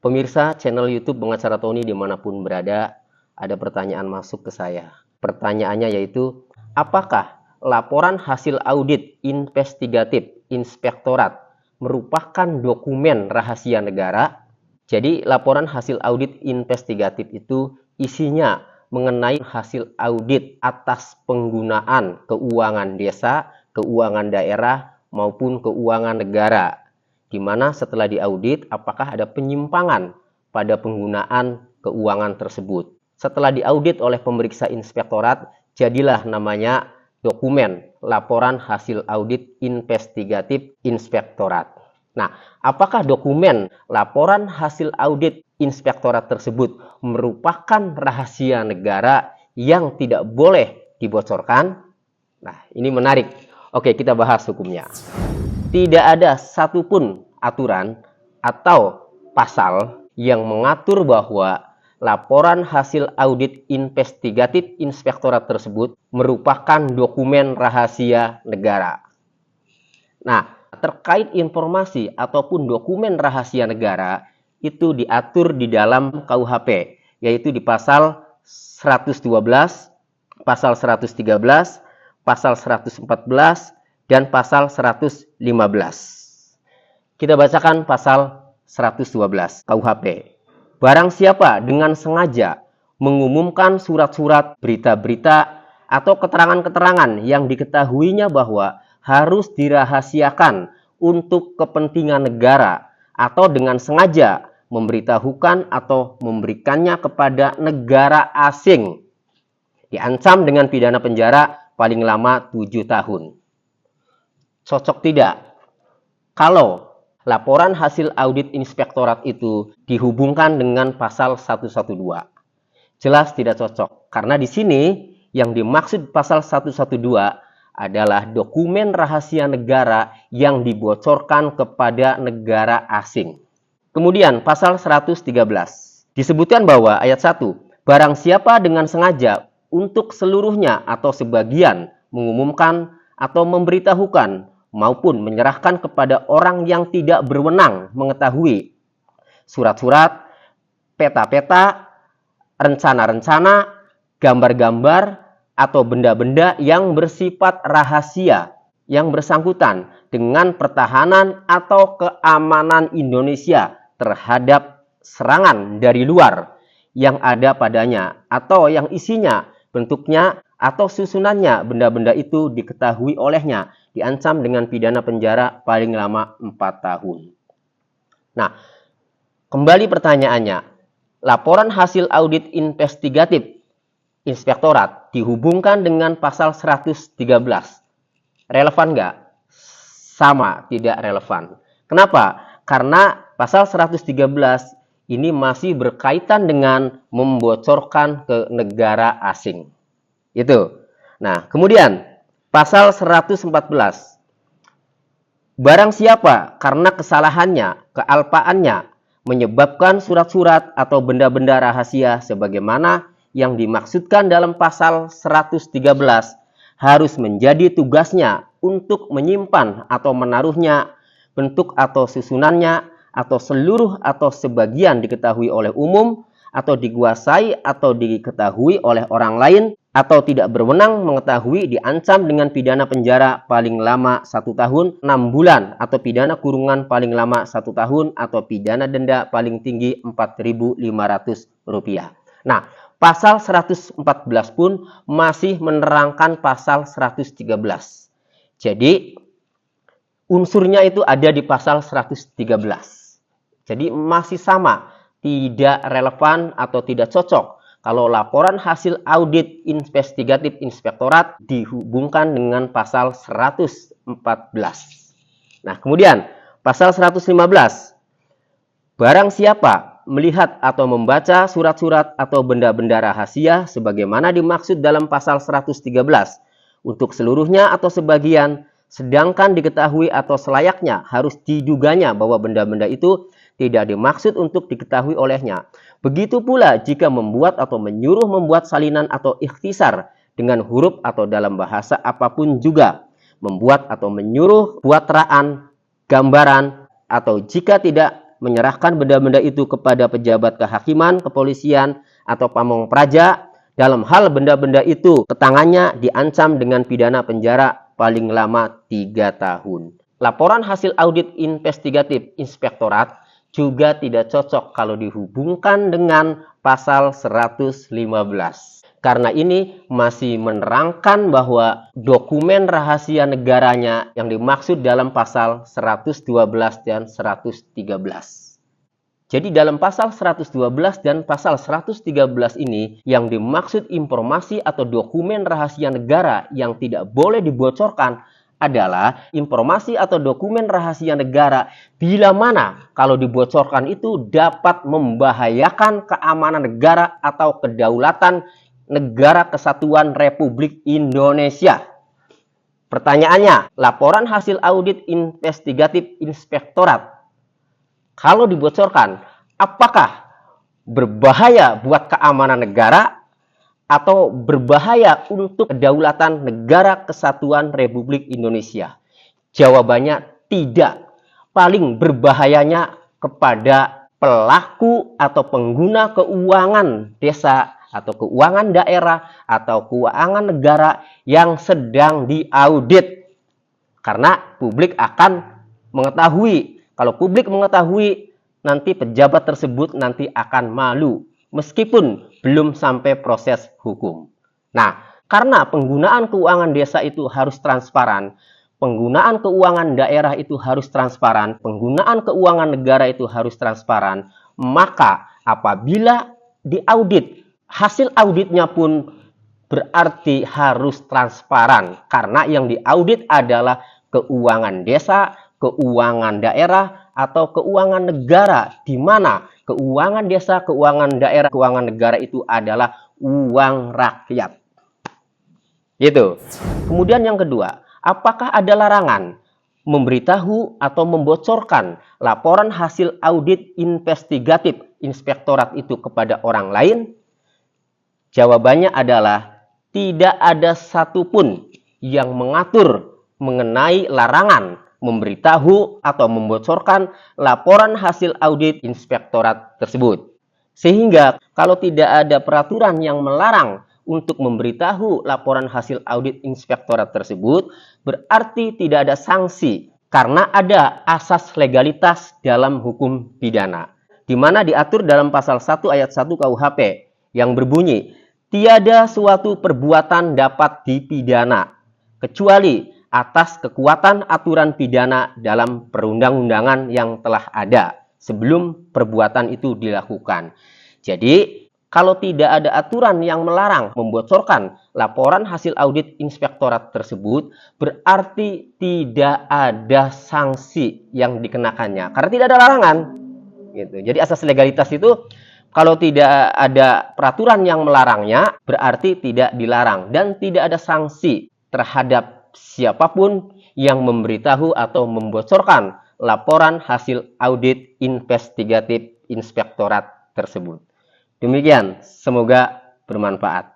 Pemirsa channel YouTube Pengacara Tony dimanapun berada, ada pertanyaan masuk ke saya. Pertanyaannya yaitu, apakah laporan hasil audit investigatif inspektorat merupakan dokumen rahasia negara? Jadi laporan hasil audit investigatif itu isinya mengenai hasil audit atas penggunaan keuangan desa, keuangan daerah, maupun keuangan negara. Di mana setelah diaudit apakah ada penyimpangan pada penggunaan keuangan tersebut. Setelah diaudit oleh pemeriksa inspektorat, jadilah namanya dokumen laporan hasil audit investigatif inspektorat. Nah, apakah dokumen laporan hasil audit inspektorat tersebut merupakan rahasia negara yang tidak boleh dibocorkan? Nah, ini menarik. Oke, kita bahas hukumnya. Tidak ada satupun aturan atau pasal yang mengatur bahwa laporan hasil audit investigatif inspektorat tersebut merupakan dokumen rahasia negara. Nah, terkait informasi ataupun dokumen rahasia negara itu diatur di dalam KUHP, yaitu di pasal 112, pasal 113, pasal 114, dan pasal 115. Kita bacakan pasal 112 KUHP. Barang siapa dengan sengaja mengumumkan surat-surat, berita-berita, atau keterangan-keterangan yang diketahuinya bahwa harus dirahasiakan untuk kepentingan negara, atau dengan sengaja memberitahukan atau memberikannya kepada negara asing, diancam dengan pidana penjara paling lama 7 tahun. Cocok tidak kalau laporan hasil audit inspektorat itu dihubungkan dengan pasal 112? Jelas tidak cocok, karena di sini yang dimaksud pasal 112 adalah dokumen rahasia negara yang dibocorkan kepada negara asing. Kemudian pasal 113 disebutkan bahwa ayat 1, barang siapa dengan sengaja untuk seluruhnya atau sebagian mengumumkan atau memberitahukan maupun menyerahkan kepada orang yang tidak berwenang mengetahui surat-surat, peta-peta, rencana-rencana, gambar-gambar, atau benda-benda yang bersifat rahasia yang bersangkutan dengan pertahanan atau keamanan Indonesia terhadap serangan dari luar yang ada padanya, atau yang isinya, bentuknya, atau susunannya benda-benda itu diketahui olehnya, diancam dengan pidana penjara paling lama 4 tahun. Nah, kembali pertanyaannya, laporan hasil audit investigatif inspektorat dihubungkan dengan pasal 113. Relevan nggak? Sama, tidak relevan. Kenapa? Karena pasal 113 ini masih berkaitan dengan membocorkan ke negara asing. Itu. Nah, kemudian pasal 114. Barang siapa karena kesalahannya, kealpaannya, menyebabkan surat-surat atau benda-benda rahasia sebagaimana yang dimaksudkan dalam pasal 113 harus menjadi tugasnya untuk menyimpan atau menaruhnya, bentuk atau susunannya, atau seluruh atau sebagian diketahui oleh umum, atau dikuasai atau diketahui oleh orang lain, atau tidak berwenang mengetahui, diancam dengan pidana penjara paling lama 1 tahun 6 bulan, atau pidana kurungan paling lama 1 tahun, atau pidana denda paling tinggi Rp4.500. Nah, pasal 114 pun masih menerangkan pasal 113. Jadi, unsurnya itu ada di pasal 113. Jadi masih sama, tidak relevan atau tidak cocok kalau laporan hasil audit investigatif inspektorat dihubungkan dengan pasal 114. Nah, kemudian pasal 115. Barang siapa melihat atau membaca surat-surat atau benda-benda rahasia sebagaimana dimaksud dalam pasal 113 untuk seluruhnya atau sebagian, sedangkan diketahui atau selayaknya harus diduganya bahwa benda-benda itu tidak dimaksud untuk diketahui olehnya. Begitu pula jika membuat atau menyuruh membuat salinan atau ikhtisar dengan huruf atau dalam bahasa apapun juga, membuat atau menyuruh buat teraan, gambaran, atau jika tidak menyerahkan benda-benda itu kepada pejabat kehakiman, kepolisian, atau pamong praja, dalam hal benda-benda itu ke tangannya diancam dengan pidana penjara paling lama 3 tahun. Laporan hasil audit investigatif inspektorat juga tidak cocok kalau dihubungkan dengan pasal 115. Karena ini masih menerangkan bahwa dokumen rahasia negaranya yang dimaksud dalam pasal 112 dan 113. Jadi dalam pasal 112 dan pasal 113 ini yang dimaksud informasi atau dokumen rahasia negara yang tidak boleh dibocorkan adalah informasi atau dokumen rahasia negara bila mana kalau dibocorkan itu dapat membahayakan keamanan negara atau kedaulatan Negara Kesatuan Republik Indonesia. Pertanyaannya, laporan hasil audit investigatif inspektorat kalau dibocorkan, apakah berbahaya buat keamanan negara atau berbahaya untuk kedaulatan Negara Kesatuan Republik Indonesia? Jawabannya tidak. Paling berbahayanya kepada pelaku atau pengguna keuangan desa atau keuangan daerah atau keuangan negara yang sedang diaudit. Karena publik akan mengetahui. Kalau publik mengetahui, nanti pejabat tersebut nanti akan malu. Meskipun belum sampai proses hukum. Nah, karena penggunaan keuangan desa itu harus transparan, penggunaan keuangan daerah itu harus transparan, penggunaan keuangan negara itu harus transparan, maka apabila diaudit, hasil auditnya pun berarti harus transparan. Karena yang diaudit adalah keuangan desa, keuangan daerah, atau keuangan negara. Di mana keuangan desa, keuangan daerah, keuangan negara itu adalah uang rakyat. Gitu. Kemudian yang kedua, apakah ada larangan memberitahu atau membocorkan laporan hasil audit investigatif inspektorat itu kepada orang lain? Jawabannya adalah tidak ada satupun yang mengatur mengenai larangan memberitahu atau membocorkan laporan hasil audit inspektorat tersebut. Sehingga kalau tidak ada peraturan yang melarang untuk memberitahu laporan hasil audit inspektorat tersebut, berarti tidak ada sanksi karena ada asas legalitas dalam hukum pidana. Di mana diatur dalam pasal 1 ayat 1 KUHP yang berbunyi, tiada suatu perbuatan dapat dipidana, kecuali atas kekuatan aturan pidana dalam perundang-undangan yang telah ada sebelum perbuatan itu dilakukan. Jadi, kalau tidak ada aturan yang melarang membocorkan laporan hasil audit inspektorat tersebut, berarti tidak ada sanksi yang dikenakannya. Karena tidak ada larangan. Gitu. Jadi asas legalitas itu, kalau tidak ada peraturan yang melarangnya, berarti tidak dilarang. Dan tidak ada sanksi terhadap siapapun yang memberitahu atau membocorkan laporan hasil audit investigatif inspektorat tersebut. Demikian, semoga bermanfaat.